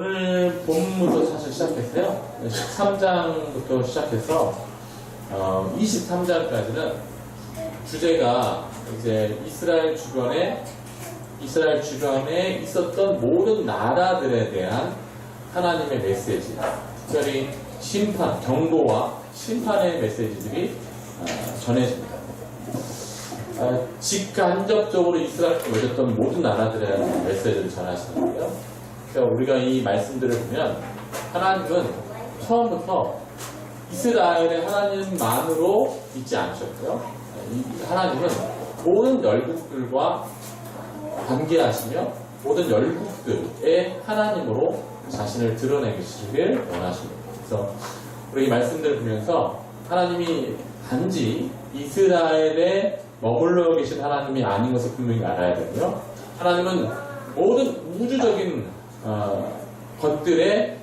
오늘 본문부터 사실 시작했어요. 13장부터 시작해서 23장까지는 주제가 이제 이스라엘 주변에 있었던 모든 나라들에 대한 하나님의 메시지, 특별히 심판, 경고와 심판의 메시지들이 전해집니다. 직간접적으로 이스라엘에 맺었던 모든 나라들에 대한 메시지를 전하시는데요. 그러니까 우리가 이 말씀들을 보면 하나님은 처음부터 이스라엘의 하나님만으로 있지 않으셨고요. 하나님은 모든 열국들과 관계하시며 모든 열국들의 하나님으로 자신을 드러내시길 원하십니다. 그래서 우리 이 말씀들을 보면서 하나님이 단지 이스라엘에 머물러 계신 하나님이 아닌 것을 분명히 알아야 되고요. 하나님은 모든 우주적인 것들의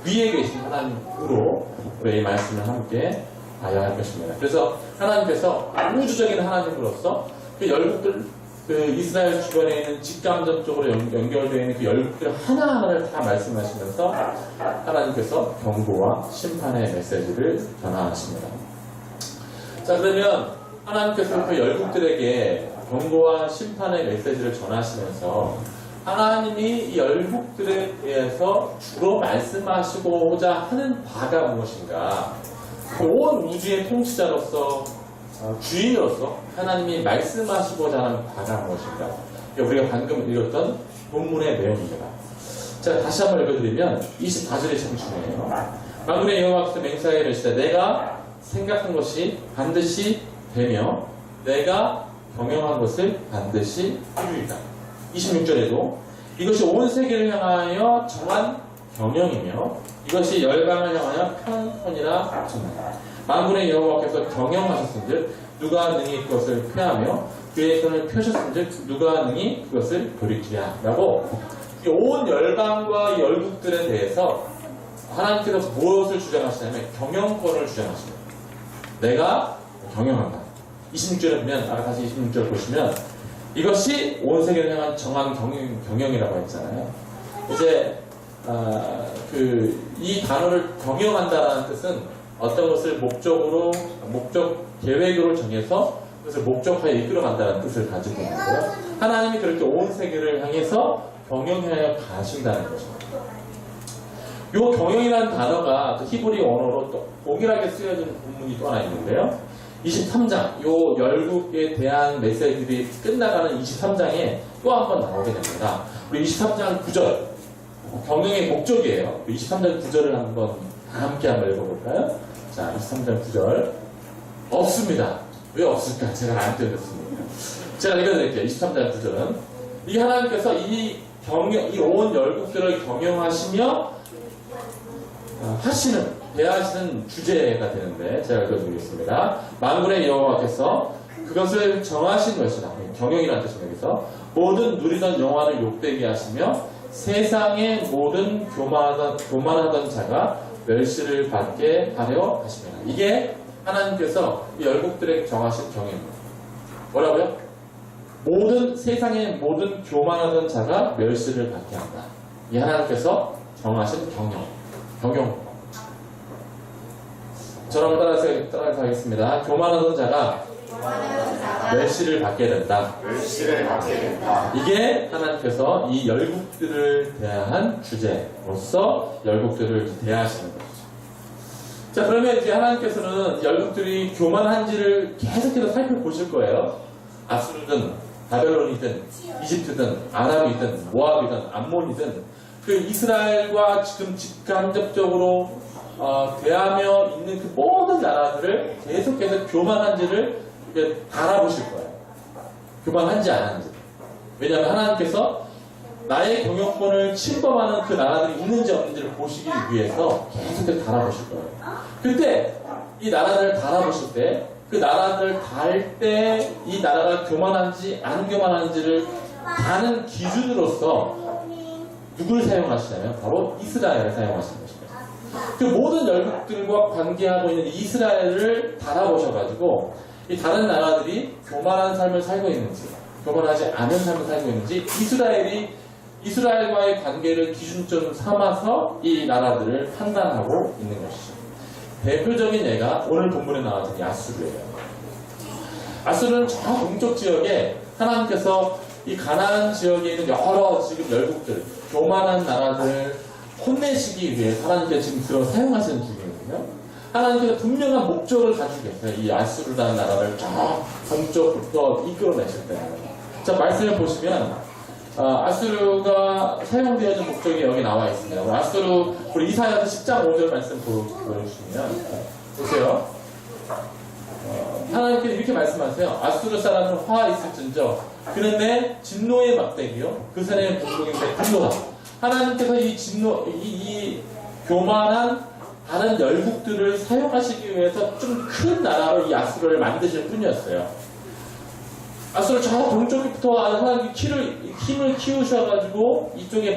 위에 계신 하나님으로 우리 이 말씀을 함께 봐야 할 것입니다. 그래서 하나님께서 우주적인 하나님으로서 그 열국들, 그 이스라엘 주변에 있는 직간접적으로 연결되어 있는 그 열국들 하나하나를 다 말씀하시면서 하나님께서 경고와 심판의 메시지를 전하십니다. 자, 그러면 하나님께서 그 열국들에게 경고와 심판의 메시지를 전하시면서 하나님이 이 열국들에 대해서 주로 말씀하시고자 하는 바가 무엇인가? 온 우주의 통치자로서 주인으로서 하나님이 말씀하시고자 하는 바가 무엇인가? 우리가 방금 읽었던 본문의 내용입니다. 자, 다시 한번 읽어드리면 24절이 참 중요해요. 만군의 여호와께서 맹세하여 이르시되 내가 생각한 것이 반드시 되며 내가 경영한 것을 반드시 이루리라. 26절에도 이것이 온 세계를 향하여 정한 경영이며 이것이 열방을 향하여 편이라 정하라. 만군의 여호와께서 경영하셨은즉 누가 능히 그것을 폐하며 그의 손을 펴셨은즉 누가 능히 그것을 돌이키랴 라고 온 열방과 열국들에 대해서 하나님께서 무엇을 주장하시냐면 경영권을 주장하십니다. 내가 경영한다. 26절에 보면 아까 다시 26절 보시면 이것이 온 세계를 향한 정한 경영이라고 했잖아요. 이제 이 단어를 경영한다라는 뜻은 어떤 것을 목적 계획으로 정해서 그것을 목적하에 이끌어간다는 뜻을 가지고 있는데요. 하나님이 그렇게 온 세계를 향해서 경영하여 가신다는 것입니다. 이 경영이라는 단어가 히브리 언어로 또 동일하게 쓰여진 본문이 또 하나 있는데요. 23장, 요 열국에 대한 메시지들이 끝나가는 23장에 또 한 번 나오게 됩니다. 우리 23장 9절, 경영의 목적이에요. 23장 9절을 한번 함께 한번 읽어볼까요? 자, 23장 9절. 없습니다. 왜 없을까? 제가 안 떼었습니다. 제가 읽어드릴게요. 23장 9절은. 이 하나님께서 이 온 열국들을 경영하시며 대하시는 주제가 되는데 제가 읽어드리겠습니다. 만군의 여호와께서 그것을 정하신 것이다. 경영이라는 뜻입니다. 그래서 모든 누리던 영화를 욕되게 하시며 세상의 모든 교만하던 자가 멸시를 받게 하려 하십니다. 이게 하나님께서 이 열국들에게 정하신 경영입니다. 뭐라고요? 세상의 모든 교만하던 자가 멸시를 받게 한다. 이 하나님께서 정하신 경영. 저랑 따라서 하겠습니다. 교만하던 자가 멸시를 받게 된다. 이게 하나님께서 이 열국들을 대한 주제로서 열국들을 대하시는 것이죠. 자, 그러면 이제 하나님께서는 열국들이 교만한지를 계속해서 살펴보실 거예요. 아수르든 바벨론이든 이집트든 아람이든 모압이든 암몬이든 그 이스라엘과 지금 직간접적으로 대하며 있는 그 모든 나라들을 계속해서 교만한지를 달아보실 거예요. 교만한지 안 한지. 왜냐하면 하나님께서 나의 경영권을 침범하는 그 나라들이 있는지 없는지를 보시기 위해서 계속해서 달아보실 거예요. 그때 이 나라들을 달아보실 때 그 나라들을 달 때 이 나라가 교만한지 안 교만한지를 다는 기준으로서 누구를 사용하시냐면 바로 이스라엘을 사용하시는 것입니다. 그 모든 열국들과 관계하고 있는 이스라엘을 달아보셔가지고 이 다른 나라들이 교만한 삶을 살고 있는지 교만하지 않은 삶을 살고 있는지 이스라엘이 이스라엘과의 관계를 기준점 삼아서 이 나라들을 판단하고 있는 것이죠. 대표적인 예가 오늘 본문에 나왔던 이 아수르예요. 아수르는 저 동쪽 지역에 하나님께서 이 가나안 지역에 있는 여러 지금 열국들, 교만한 나라들을 혼내시기 위해 하나님께서 지금 들어 사용하시는 중이거든요. 하나님께서 분명한 목적을 가지고 계세요. 이 아수르라는 나라를 저 동쪽부터 이끌어내실 때. 자, 말씀을 보시면 아수르가 사용되어진 목적이 여기 나와 있습니다. 아수르, 우리 이사야서 10장 5절 말씀 보여주시면 보세요. 하나님께서 이렇게 말씀하세요. 아수르 사람은 화 있을진저 그는 내 진노의 막대기요 그 사람의 공동인데 분노다. 하나님께서 이 진노, 이 교만한 다른 열국들을 사용하시기 위해서 좀 큰 나라로 이 아수르를 만드실 뿐이었어요. 아수르 저 동쪽부터 하나님이 힘을 키우셔가지고 이쪽에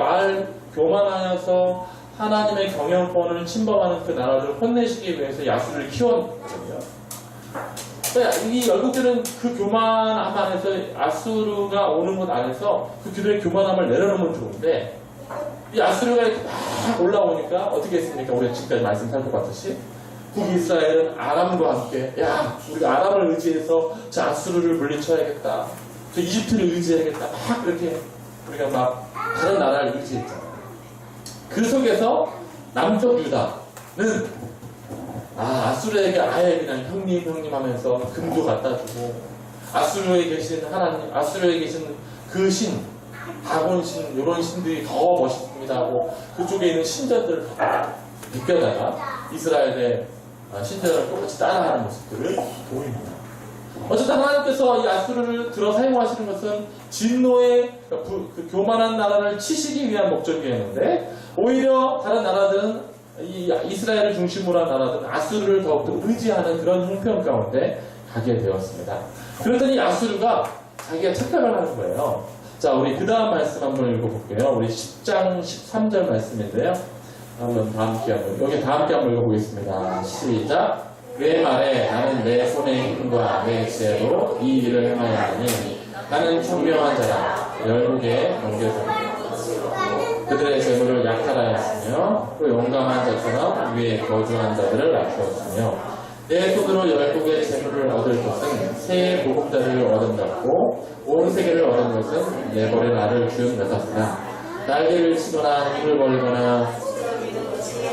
교만하여서 하나님의 경영권을 침범하는 그 나라를 혼내시기 위해서 이 아수르를 키웠거든요. 이 열국들은 그 교만함 안에서 아수르가 오는 것 안에서 그들의 교만함을 내려놓으면 좋은데 이 아수르가 이렇게 막 올라오니까 어떻게 했습니까? 우리가 지금까지 말씀 살펴봤듯이 북이스라엘은 아람과 함께 야 우리가 아람을 의지해서 저 아수르를 물리쳐야겠다, 저 이집트를 의지해야겠다, 막 그렇게 우리가 막 다른 나라를 의지했잖아요. 그 속에서 남쪽 유다는 아수르에게 아예 그냥 형님 하면서 금도 갖다 주고 아수르에 계신 하나님, 아수르에 계신 그 신, 다곤신 이런 신들이 더 멋있습니다 하고 그쪽에 있는 신전들을 비껴다가 이스라엘의 신전을 똑같이 따라하는 모습들을 보입니다. 어쨌든 하나님께서 이 아수르를 들어 사용하시는 것은 진노의 그 교만한 나라를 치시기 위한 목적이었는데 오히려 다른 나라들은 이 이스라엘을 중심으로 한 나라들은 아수르를 더욱더 의지하는 그런 형편 가운데 가게 되었습니다. 그랬더니 아수르가 자기가 착각을 하는 거예요. 자, 우리 그 다음 말씀 한번 읽어볼게요. 우리 10장 13절 말씀인데요. 한번 다 함께 한번 읽어보겠습니다. 시작. 내 말에 나는 내 손의 힘과 내 지혜로 이 일을 행하여 하니 나는 총명한 자라 열국의 경계자라. 그들의 재물을 약탈하였으며 또 용감한 자처럼 위에 거주한 자들을 낮추었으며 내 손으로 열국의 재물을 얻을 것은 새 보급자를 얻은 같고 온 세계를 얻은 것은 내 벌에 나를 준 같았으나 날개를 치거나 힘을 벌리거나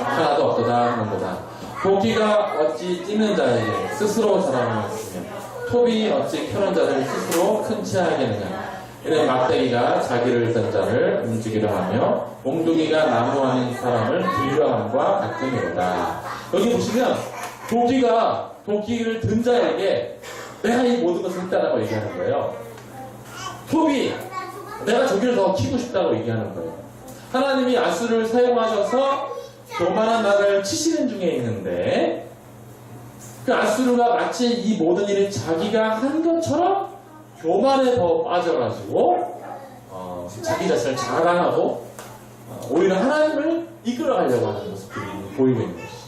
하나도 없도다 하는도다. 도끼가 어찌 찢는 자에게 스스로 자랑을 했으며 톱이 어찌 켜는 자를 스스로 큰 채하게 하느냐. 이는 막대기가 자기를 든 자를 움직이려 하며 몽둥이가 나무 아닌 사람을 들려함과 같으니로다. 여기 보시면 도끼를 든 자에게 내가 이 모든 것을 했다라고 얘기하는 거예요. 톱이 내가 저기를 더 키고 싶다고 얘기하는 거예요. 하나님이 아수를 사용하셔서 교만한 나라를 치시는 중에 있는데 그 아수르가 마치 이 모든 일을 자기가 한 것처럼 교만에 더 빠져가지고 자기 자신을 자랑하고 오히려 하나님을 이끌어가려고 하는 모습들이 보이고 있는 것이죠.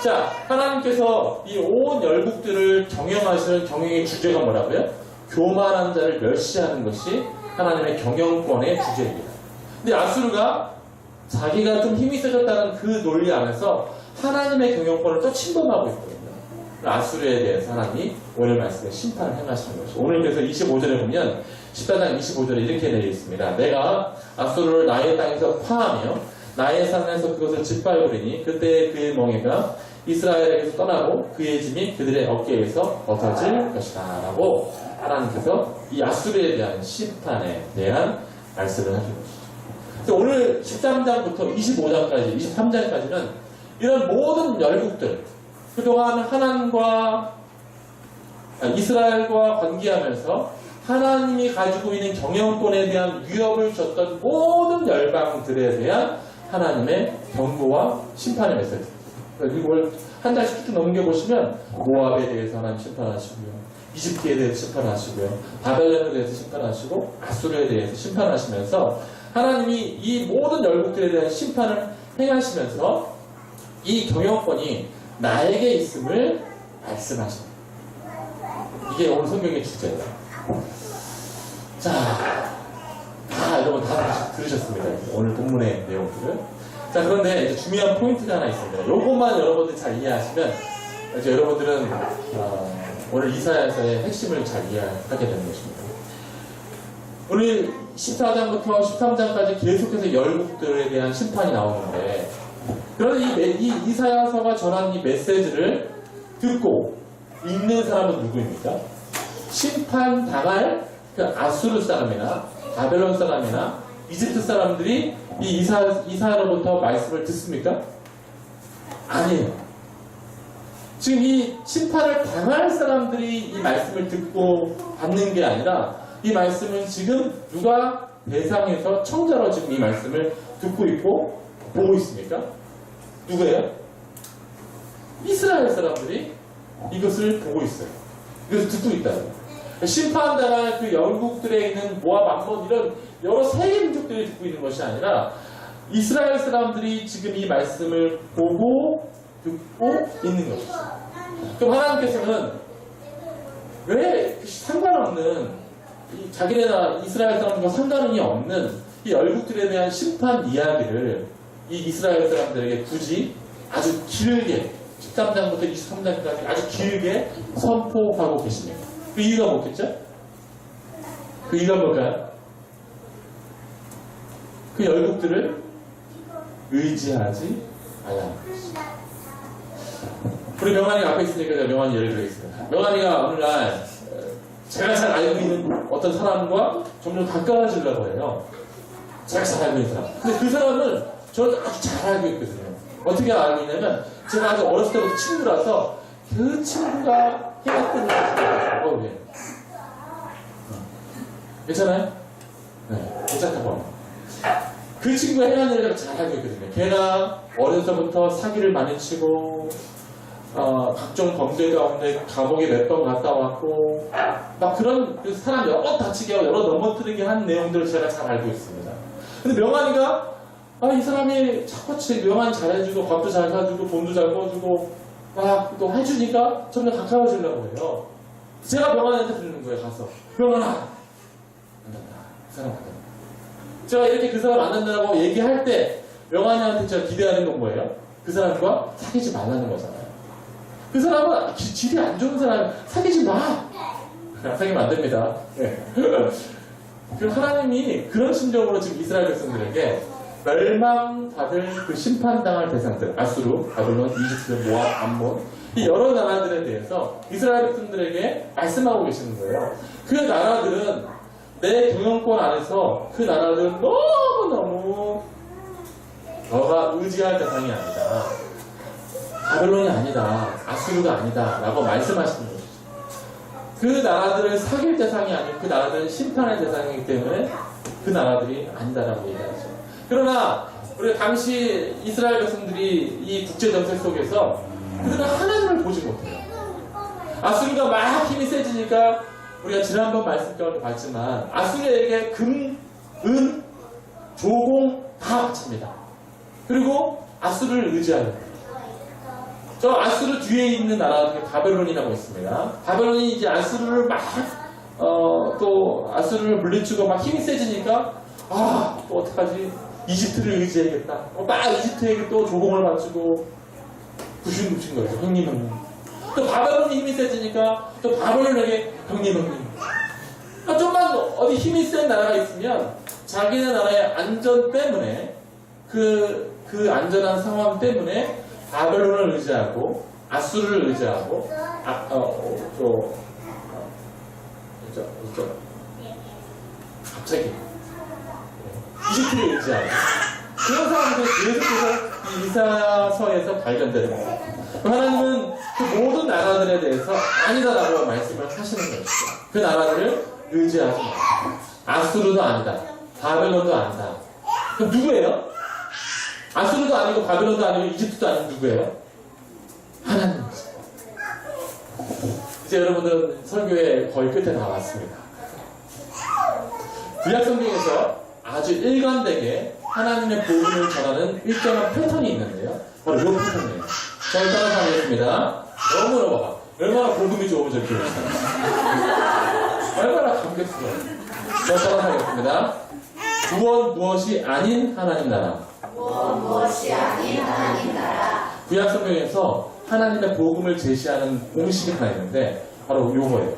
자, 하나님께서 이 온 열국들을 경영하시는 경영의 주제가 뭐라고요? 교만한 자를 멸시하는 것이 하나님의 경영권의 주제입니다. 근데 아수르가 자기가 좀 힘이 세졌다는 그 논리 안에서 하나님의 경영권을 또 침범하고 있거든요. 아수르에 대해서 하나님이 오늘 말씀에 심판을 행하시는 것이죠. 오늘 그래서 25절에 보면 14장 25절에 이렇게 되어 있습니다. 내가 아수르를 나의 땅에서 파하며 나의 산에서 그것을 짓밟으리니 그때 그의 멍에가 이스라엘에게서 떠나고 그의 짐이 그들의 어깨에서 벗어질 것이다 라고 하나님께서 이 아수르에 대한 심판에 대한 말씀을 하신 것이죠. 그래서 오늘 13장부터 25장까지 23장까지는 이런 모든 열국들 그동안 하나님과 이스라엘과 관계하면서 하나님이 가지고 있는 경영권에 대한 위협을 줬던 모든 열방들에 대한 하나님의 경고와 심판의 메시지. 이걸 한 달씩 쭉 넘겨보시면 모압에 대해서 하나님 심판하시고요, 이집트에 대해서 심판하시고요, 바벨론에 대해서 심판하시고 아수르에 대해서 심판하시면서 하나님이 이 모든 열국들에 대한 심판을 행하시면서 이 경영권이 나에게 있음을 말씀하십니다. 이게 오늘 성경의 주제예요. 자, 여러분 여러분 다 들으셨습니다. 오늘 본문의 내용들을. 자, 그런데 이제 중요한 포인트가 하나 있습니다. 요것만 여러분들 잘 이해하시면 이제 여러분들은 오늘 이사야서의 핵심을 잘 이해하게 되는 것입니다. 오늘 14장부터 13장까지 계속해서 열국들에 대한 심판이 나오는데, 그런데 이 이사야서가 전한 이 메시지를 듣고 읽는 사람은 누구입니까? 심판당할 그 아수르 사람이나 바벨론 사람이나 이집트 사람들이 이 이사야로부터 말씀을 듣습니까? 아니에요. 지금 이 심판을 당할 사람들이 이 말씀을 듣고 받는 게 아니라, 이 말씀은 지금 누가 대상에서 청자로 지금 이 말씀을 듣고 있고 보고 있습니까? 누구예요? 이스라엘 사람들이 이것을 보고 있어요. 이것을 듣고 있다고요. 심판당할 그 영국들에 있는 모압, 암몬 이런 여러 세계 민족들이 듣고 있는 것이 아니라 이스라엘 사람들이 지금 이 말씀을 보고 듣고 있는 것이죠. 그럼 하나님께서는 왜 상관없는 자기네나 이스라엘 사람들과 상관이 없는 이 열국들에 대한 심판 이야기를 이 이스라엘 사람들에게 굳이 아주 길게 13장부터 23장까지 아주 길게 선포하고 계십니다. 그 이유가 뭐겠죠? 그 이유가 뭘까요? 그 열국들을 의지하지 않아요. 우리 명환이가 앞에 있으니까 제가 명환이 예를 들겠습니다. 명환이가 어느 날 제가 잘 알고 있는 어떤 사람과 점점 가까워지려고 해요. 제가 잘 알고 있는 사람. 근데 그 사람은 저를 아주 잘 알고 있거든요. 어떻게 알고 있냐면 제가 아주 어렸을 때부터 친구라서 그 친구가 해왔던 일을 해요. 괜찮아요? 네, 괜찮다고 합니다. 그 친구가 해한 일을 잘 알고 있거든요. 걔가 어려서부터 사기를 많이 치고 각종 범죄 가운데 감옥에 몇 번 갔다 왔고 막 그런 그 사람 여러 다치게 하고 여러 넘어뜨리게 한 내용들을 제가 잘 알고 있습니다. 근데 명환이가 이 사람이 자꾸 명환이 잘해주고 밥도 잘 사주고 돈도 잘 꺼주고 막 또 해주니까 점점 가까워지려고 해요. 제가 명환이한테 부르는 거예요. 가서 명환아 안 된다. 그 사람 안 된다. 제가 이렇게 그 사람 안 된다고 얘기할 때 명환이한테 제가 기대하는 건 뭐예요? 그 사람과 사귀지 말라는 거잖아요. 그 사람은 질이 안 좋은 사람 사귀지 마. 사귀면 안 됩니다. 네. 그 하나님이 그런 심정으로 지금 이스라엘 백성들에게 멸망받을 그 심판당할 대상들, 아수르, 바벨론, 이집트, 모압, 암몬 이 여러 나라들에 대해서 이스라엘 백성들에게 말씀하고 계시는 거예요. 그 나라들은 내 경영권 안에서 그 나라들은 너무너무 너가 의지할 대상이 아니다. 바벨론이 아니다. 아수르가 아니다. 라고 말씀하시는 것이죠. 그 나라들을 사귈 대상이 아니고 그 나라들은 심판의 대상이기 때문에 그 나라들이 아니다라고 얘기하죠. 그러나 우리가 당시 이스라엘 백성들이 이 국제정세 속에서 그들은 하나님을 보지 못해요. 아수르가 막 힘이 세지니까 우리가 지난번 말씀 가운데 봤지만 아수르에게 금, 은, 조공 다 바칩니다. 그리고 아수르를 의지하는 저 아수르 뒤에 있는 나라가 바벨론이라고 있습니다. 바벨론이 이제 아수르를 또 아수르를 물리치고 막 힘이 세지니까 또 어떡하지? 이집트를 의지해야겠다. 막 이집트에게 또 조공을 바치고 구신구신 거죠. 형님. 또 바벨론이 힘이 세지니까 또 바벨론에게 형님. 좀만 어디 힘이 센 나라가 있으면 자기네 나라의 안전 때문에 그 안전한 상황 때문에 바벨론을 의지하고 아수르를 의지하고 갑자기 이집트를 의지하고 그런 사람들이 계속해서 이 이사야서에서 발견되는 거예요. 하나님은 그 모든 나라들에 대해서 아니다라고 말씀을 하시는 것이죠. 그 나라들을 의지하지 마. 아수르도 아니다. 바벨론도 아니다. 그럼 누구예요? 아수르도 아니고 바벨론도 아니고 이집트도 아니고 누구예요? 하나님이죠. 이제 여러분들은 설교의 거의 끝에 다 왔습니다. 구약 성경에서 아주 일관되게 하나님의 복음을 전하는 일정한 패턴이 있는데요. 바로 이 패턴이에요. 저를 따라서 하겠습니다. 너무너무 얼마나 복음이 좋으면 저렇게 얼마나 감격스러워요. 저를 따라서 하겠습니다. 무엇이 아닌 하나님 나라. 무엇이 아닌 하나님 나라. 구약 성경에서 하나님의 복음을 제시하는 공식이 하나 있는데 바로 요거예요.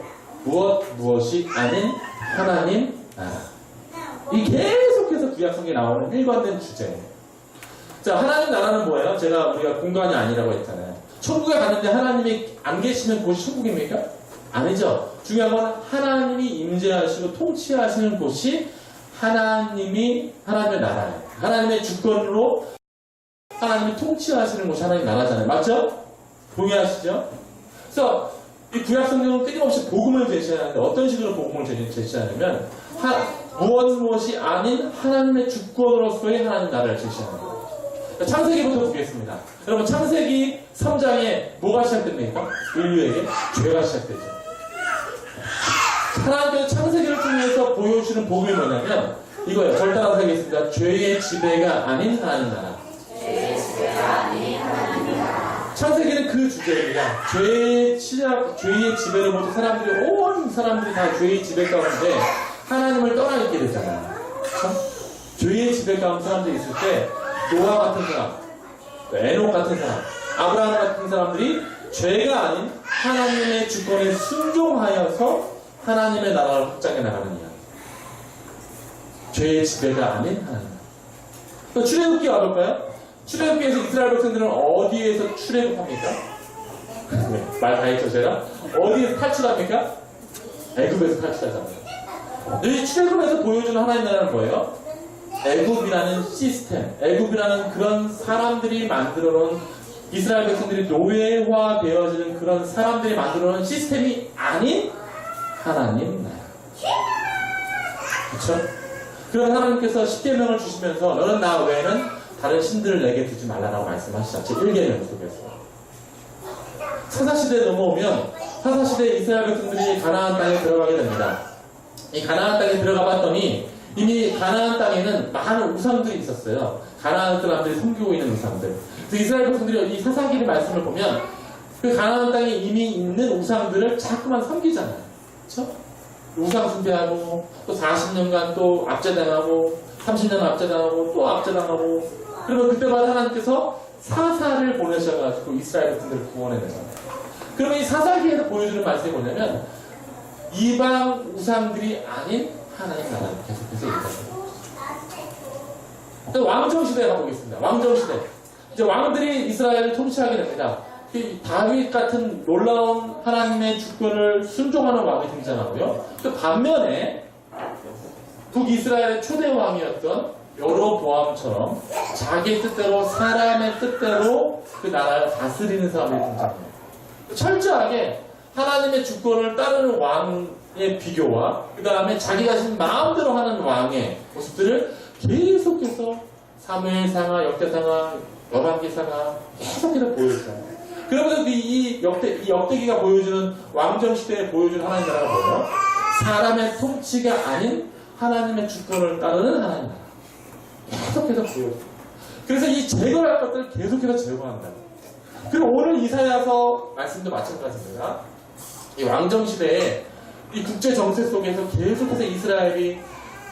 무엇이 아닌 하나님 나라. 이 계속해서 구약 성경에 나오는 일관된 주제예요. 자, 하나님 나라는 뭐예요? 우리가 공간이 아니라고 했잖아요. 천국에 갔는데 하나님이 안 계시면 그것이 천국입니까? 아니죠. 중요한 건 하나님이 임재하시고 통치하시는 곳이 하나님의 나라예요. 하나님의 주권으로 하나님이 통치하시는 곳이 하나님 나라잖아요. 맞죠? 동의하시죠? 그래서 이 구약 성경은 끊임없이 복음을 제시하는데 어떤 식으로 복음을 제시하냐면 무엇이 아닌 하나님의 주권으로서의 하나님 나라를 제시하는 거예요. 창세기부터 보겠습니다. 여러분 창세기 3장에 뭐가 시작됩니까? 인류에게 죄가 시작되죠. 하나님께서 창세기를 통해서 보여주시는 복음이 뭐냐면 이거예요. 절 따라서 하겠습니다. 죄의 지배가 아닌 하나님 나라. 죄의 지배가 아닌 하나님 나라. 창세기는 그 주제입니다. 죄의 지배로부터 온 사람들이 다 죄의 지배 가운데 하나님을 떠나 있게 되잖아요. 그렇죠? 죄의 지배 가운데 사람들이 있을 때 노아 같은 사람, 에녹 같은 사람, 아브라함 같은 사람들이 죄가 아닌 하나님의 주권에 순종하여서 하나님의 나라를 확장해 나가는 이야기. 죄의 지배가 아닌 하나님. 또 출애굽기 와볼까요? 출애굽기에서 이스라엘 백성들은 어디에서 출애굽합니까? 네, 말 다 했죠 제가? 어디에서 탈출합니까? 애굽에서 탈출하잖아요. 이 출애굽에서 보여주는 하나님 나라는 뭐예요? 애굽이라는 시스템, 애굽이라는 그런 사람들이 만들어놓은 이스라엘 백성들이 노예화 되어지는 그런 사람들이 만들어놓은 시스템이 아닌 하나님 나라. 그렇죠? 그런 하나님께서 십계명을 주시면서 너는 나 외에는 다른 신들을 내게 두지 말라라고 말씀하시죠. 제1계명 속에서. 사사시대에 넘어오면 사사시대에 이스라엘 백성들이 가나안 땅에 들어가게 됩니다. 이 가나안 땅에 들어가 봤더니 이미 가나안 땅에는 많은 우상들이 있었어요. 가나안 사람들이 섬기고 있는 우상들. 그래서 이스라엘 백성들이 이 사사기의 말씀을 보면 그 가나안 땅에 이미 있는 우상들을 자꾸만 섬기잖아요. 그렇죠? 우상 숭배하고 또 40년간 또 압제당하고 30년 압제당하고 또 압제당하고 그러면 그때마다 하나님께서 사사를 보내셔가지고 이스라엘 백성들을 구원해내잖아요. 그러면 이 사사기에서 보여주는 말씀이 뭐냐면 이방 우상들이 아닌 하나님 나라를 계속해서 얘기합니다. 왕정시대에 가보겠습니다. 왕정시대. 이제 왕들이 이스라엘을 통치하게 됩니다. 다윗 같은 놀라운 하나님의 주권을 순종하는 왕이 등장하고요. 또 반면에 북이스라엘의 초대 왕이었던 여로보암처럼 자기 뜻대로 사람의 뜻대로 그 나라를 다스리는 사람이 등장해요. 철저하게 하나님의 주권을 따르는 왕의 비교와 그 다음에 자기 자신 마음대로 하는 왕의 모습들을 계속해서 사무엘상하, 역대상하, 열왕기상하 계속해서 보여줘요. 그러면서 이 역대기가 보여주는 왕정시대에 보여주는 하나님 나라가 뭐예요? 사람의 통치가 아닌 하나님의 주권을 따르는 하나님 나라. 계속해서 보여줘요. 그래서 이 제거할 것들을 계속해서 제거한다. 그리고 오늘 이사야서 말씀도 마찬가지입니다. 이 왕정시대에 이 국제정세 속에서 계속해서 이스라엘이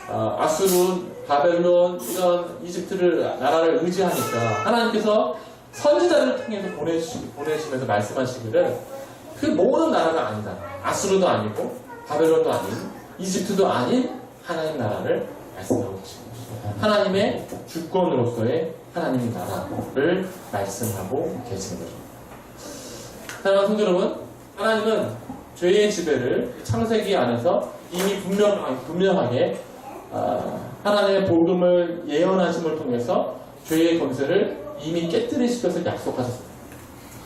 아수르, 바벨론, 이런 이집트를 나라를 의지하니까 하나님께서 선지자를 통해서 보내시면서 말씀하시기를 그 모든 나라가 아니다. 아수르도 아니고 바벨론도 아닌 이집트도 아닌 하나님 나라를 말씀하고 계십니다. 하나님의 주권으로서의 하나님 나라를 말씀하고 계시는 거죠. 사랑하는 성도 여러분, 하나님은 죄의 지배를 창세기 안에서 이미 분명하게 하나님의 복음을 예언하심을 통해서 죄의 권세를 이미 깨뜨리실 것을 약속하셨습니다.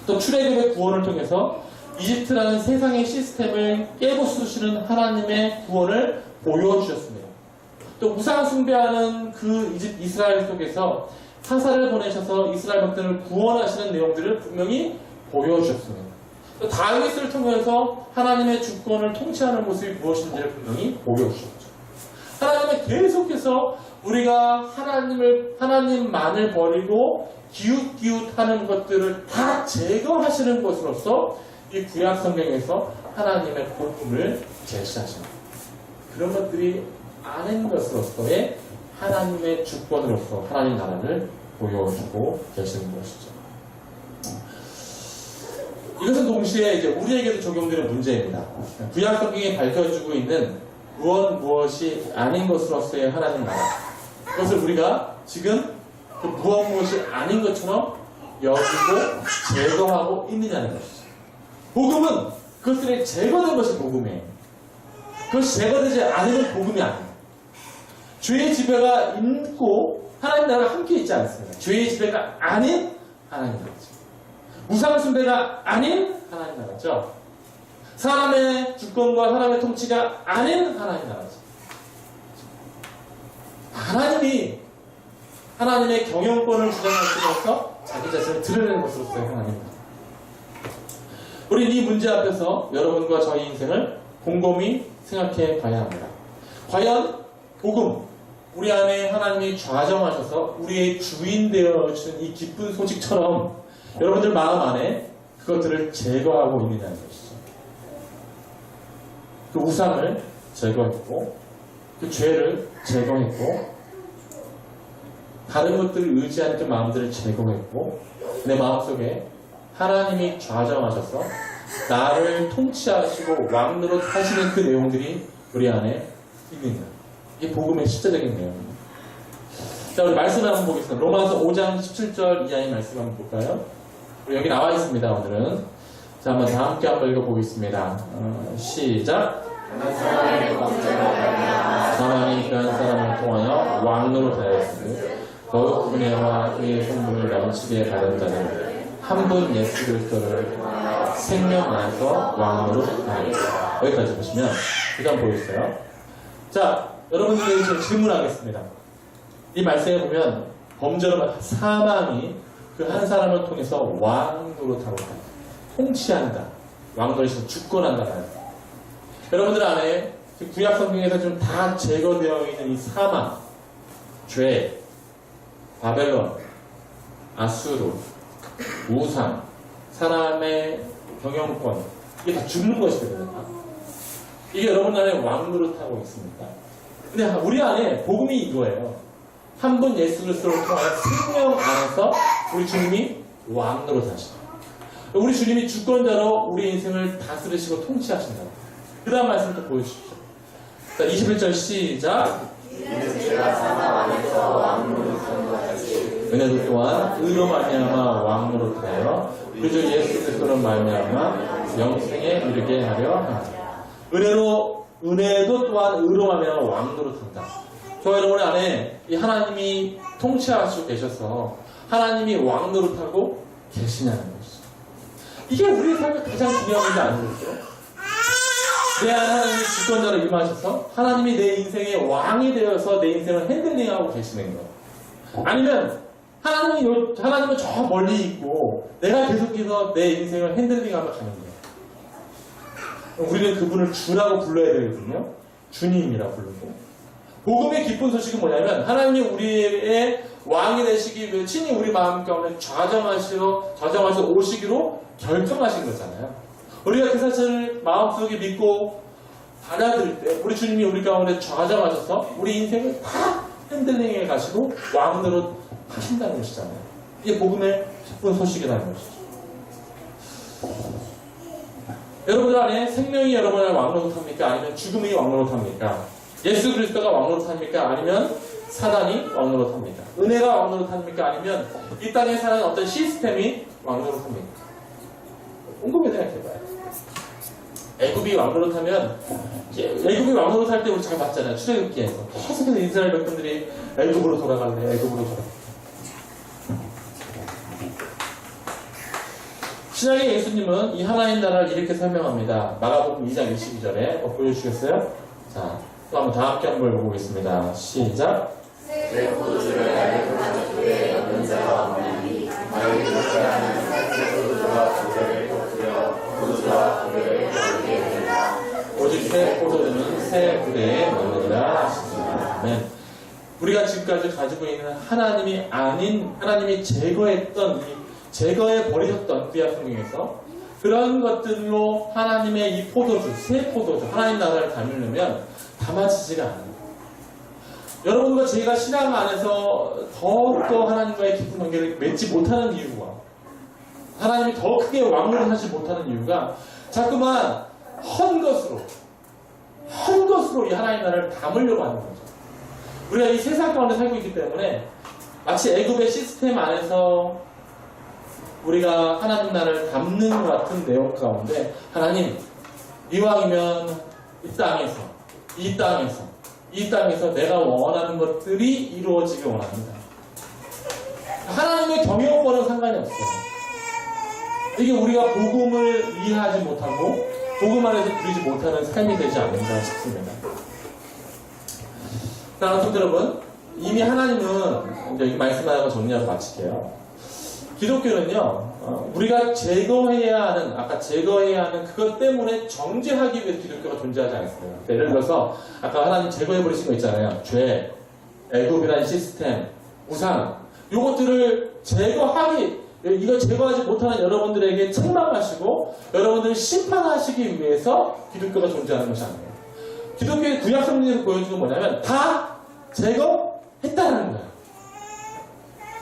또 출애굽의 구원을 통해서 이집트라는 세상의 시스템을 깨부수시는 하나님의 구원을 보여주셨습니다. 또 우상 숭배하는 그 이스라엘 속에서 사사를 보내셔서 이스라엘 백성을 구원하시는 내용들을 분명히 보여주셨습니다. 또 다윗을 통해서 하나님의 주권을 통치하는 모습이 무엇인지를 분명히 보여주셨죠. 하나님은 계속해서 우리가 하나님만을 버리고 기웃기웃하는 것들을 다 제거하시는 것으로서 이 구약 성경에서 하나님의 복음을 제시하십니다. 그런 것들이 아닌 것으로서의 하나님의 주권으로서 하나님 나라를 보여주고 계시는 것이죠. 이것은 동시에 이제 우리에게도 적용되는 문제입니다. 구약 성경에 밝혀주고 있는 무엇이 아닌 것으로서의 하나님 나라. 그것을 우리가 지금 그 무엇이 아닌 것처럼 여기고 제거하고 있느냐는 것이죠. 복음은 그것들이 제거된 것이 복음이에요. 그것이 제거되지 않으면 복음이 아니에요. 죄의 지배가 있고 하나님 나라가 함께 있지 않습니다. 죄의 지배가 아닌 하나님 나라죠. 우상 숭배가 아닌 하나님 나라죠. 사람의 주권과 사람의 통치가 아닌 하나님 나라죠. 하나님이 하나님의 경영권을 주장하시면서 자기 자신을 드러내는 것으로서의 하나님입니다. 우리 이 문제 앞에서 여러분과 저희 인생을 곰곰이 생각해 봐야 합니다. 과연 복음, 우리 안에 하나님이 좌정하셔서 우리의 주인 되어주신 이 기쁜 소식처럼 여러분들 마음 안에 그것들을 제거하고 있느냐는 것이죠. 그 우상을 제거했고 그 죄를 제거했고 다른 것들을 의지하는 그 마음들을 제거했고 내 마음속에 하나님이 좌정하셔서 나를 통치하시고 왕노릇 하시는 그 내용들이 우리 안에 있느냐. 이게 복음의 실제적인 내용입니다. 자, 우리 말씀을 한번 보겠습니다. 로마서 5장 17절 이하의 말씀 한번 볼까요? 우리 여기 나와 있습니다, 오늘은. 자, 한번 다 함께 한번 읽어보겠습니다. 시작. 사망이 그 한 사람을 통하여 왕노릇 하였으니 더욱 은혜와 그의 선물을 넘치게 받은 자는 한 분 예수 그리스도를 생명 안에서 왕노릇 하였다. 여기까지 보시면 그 다음 보여주세요. 자, 여러분들에게 지금 질문하겠습니다. 이 말씀에 보면 범죄로 사망이 그 한 사람을 통해서 왕노릇하고 통치한다. 왕노릇이 주권한다. 여러분들 안에 구약 성경에서 좀 다 제거되어 있는 이 사망, 죄, 바벨론, 아수르, 우상, 사람의 경영권, 이게 다 죽는 것이거든요. 이게 여러분 안에 왕노릇하고 있습니다. 근데 우리 안에 복음이 이거예요. 한 분 예수 그리스도를 통하여 생명 안에서 우리 주님이 왕노릇하신다. 우리 주님이 주권자로 우리 인생을 다스리시고 통치하신다. 그 다음 말씀 또 보여주십시오. 자, 21절 시작. 은혜도 또한 의로 말미암아 왕노릇하여 그저 예수 그리스도로 말미암아 영생에 이르게 하려 합니다. 은혜도 또한 의로 말미암아 왕노릇한다. 저와 여러분 안에 이 하나님이 통치하시고 계셔서 하나님이 왕노릇하고 계시냐는 것이죠. 이게 우리의 삶의 가장 중요한 문제 아니겠죠? 내 안에 하나님이 주권자로 임하셔서 하나님이 내 인생의 왕이 되어서 내 인생을 핸들링하고 계시는 것. 아니면 하나님은 저 멀리 있고 내가 계속해서 내 인생을 핸들링하며 가는 거예요. 우리는 그분을 주라고 불러야 되거든요. 주님이라 부르고. 복음의 기쁜 소식은 뭐냐면 하나님이 우리의 왕이 되시기 위해 친히 우리 마음 가운데 좌정하시러 오시기로 결정하신 거잖아요. 우리가 그 사실을 마음속에 믿고 받아들일 때 우리 주님이 우리 가운데 좌정하셔서 우리 인생을 다 핸들링해 가시고 왕으로 하신다는 것이잖아요. 이게 복음의 기쁜 소식이라는 것이죠. 여러분들 안에 생명이 여러분을 왕노릇합니까? 아니면 죽음이 왕노릇합니까? 예수 그리스도가 왕노릇합니까? 아니면 사단이 왕노릇합니까? 은혜가 왕노릇합니까? 아니면 이 땅에 사는 어떤 시스템이 왕노릇합니까? 꼼꼼히 생각해봐요. 애굽이 왕노릇하면 애굽이 왕노릇할 때 우리 잘 봤잖아요. 출애굽기에서 계속해서 이스라엘 백성들이 애굽으로 돌아갈래, 애굽으로 돌아갈래. 신약의 예수님은 이 하나님 나라를 이렇게 설명합니다. 마가복음 2장 22절에 보여주시겠어요? 자, 또 한번 다 함께 한번 읽어보겠습니다. 시작. 오직 새 포도주는 새 부대에 넣으리라 하시니라. 아멘. 우리가 지금까지 가지고 있는 하나님이 아닌 하나님이 제거해 버리셨던 구약 성경에서 그런 것들로 하나님의 이 포도주, 새 포도주, 하나님 나라를 담으려면 담아지지가 않아요. 여러분과 제가 신앙 안에서 더욱더 하나님과의 깊은 관계를 맺지 못하는 이유가, 하나님이 더 크게 왕노릇 하지 못하는 이유가 자꾸만 헛 것으로 이 하나님 나라를 담으려고 하는 거죠. 우리가 이 세상 가운데 살고 있기 때문에 마치 애굽의 시스템 안에서 우리가 하나님 나라를 담는 것 같은 내용 가운데, 하나님 이왕이면 이 땅에서 내가 원하는 것들이 이루어지길 원합니다. 하나님의 경영권은 상관이 없어요. 이게 우리가 복음을 이해하지 못하고 복음 안에서 누리지 못하는 삶이 되지 않는가 싶습니다. 사랑하는 성도 여러분, 이미 하나님은, 이제 이 말씀하고 정리하고 마칠게요. 기독교는요, 우리가 제거해야 하는 그것 때문에 정죄하기 위해서 기독교가 존재하지 않습니다. 예를 들어서 아까 하나님 제거해버리신 거 있잖아요. 죄, 애굽이라는 시스템, 우상, 요것들을 이걸 제거하지 못하는 여러분들에게 책망하시고 여러분들을 심판하시기 위해서 기독교가 존재하는 것이 아니에요. 기독교의 구약 성경에서 보여주는 건 뭐냐면 다 제거했다는 거예요.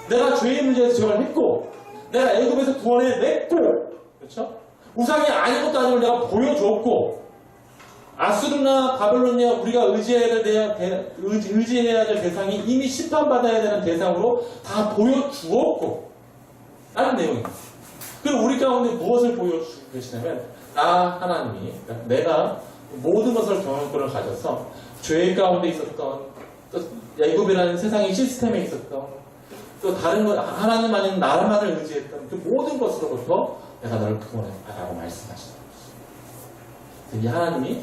내가 죄의 문제에서 제거를 했고, 내가 애굽에서 구원해냈고, 그렇죠? 우상이 아닌 것도 아니고 내가 보여줬고, 아수르나 바벨론이야 우리가 의지해야 될 대상이 이미 심판받아야 되는 대상으로 다 보여주었고, 라는 내용입니다. 그리고 우리 가운데 무엇을 보여주고 계시냐면, 하나님이, 내가 모든 것을 경영권을 가져서 죄 가운데 있었던, 또 애굽이라는 세상의 시스템에 있었던, 또 다른 것, 하나님 아닌 나만을 의지했던 그 모든 것으로부터 내가 너를 구원했다라고 말씀하시는 거죠. 이 하나님이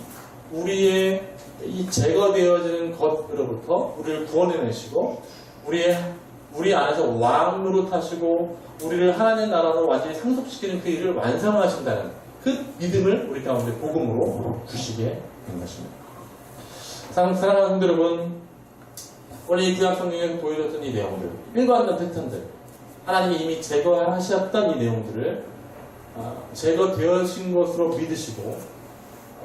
우리의 이 제거되어지는 것으로부터 우리를 구원해내시고, 우리 안에서 왕으로 타시고, 우리를 하나님 나라로 완전히 상속시키는 그 일을 완성하신다는 그 믿음을 우리 가운데 복음으로 주시게 된 것입니다. 사랑하는 성도 여러분, 오늘 이 구약 성경에서 보여줬던 이 내용들, 일관된 패턴들, 하나님이 이미 제거하셨던 이 내용들을 제거되어진 것으로 믿으시고,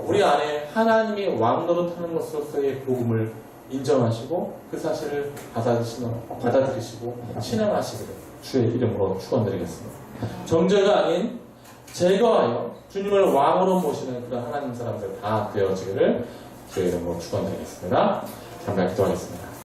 우리 안에 하나님이 왕노릇하는 것으로서의 복음을 인정하시고 그 사실을 받아들이시고 신앙하시기를 주의 이름으로 축원드리겠습니다. 정죄가 아닌 제거하여 주님을 왕으로 모시는 그런 하나님 사람들 다 되어지기를 주의 이름으로 축원드리겠습니다. 잠깐 기도하겠습니다.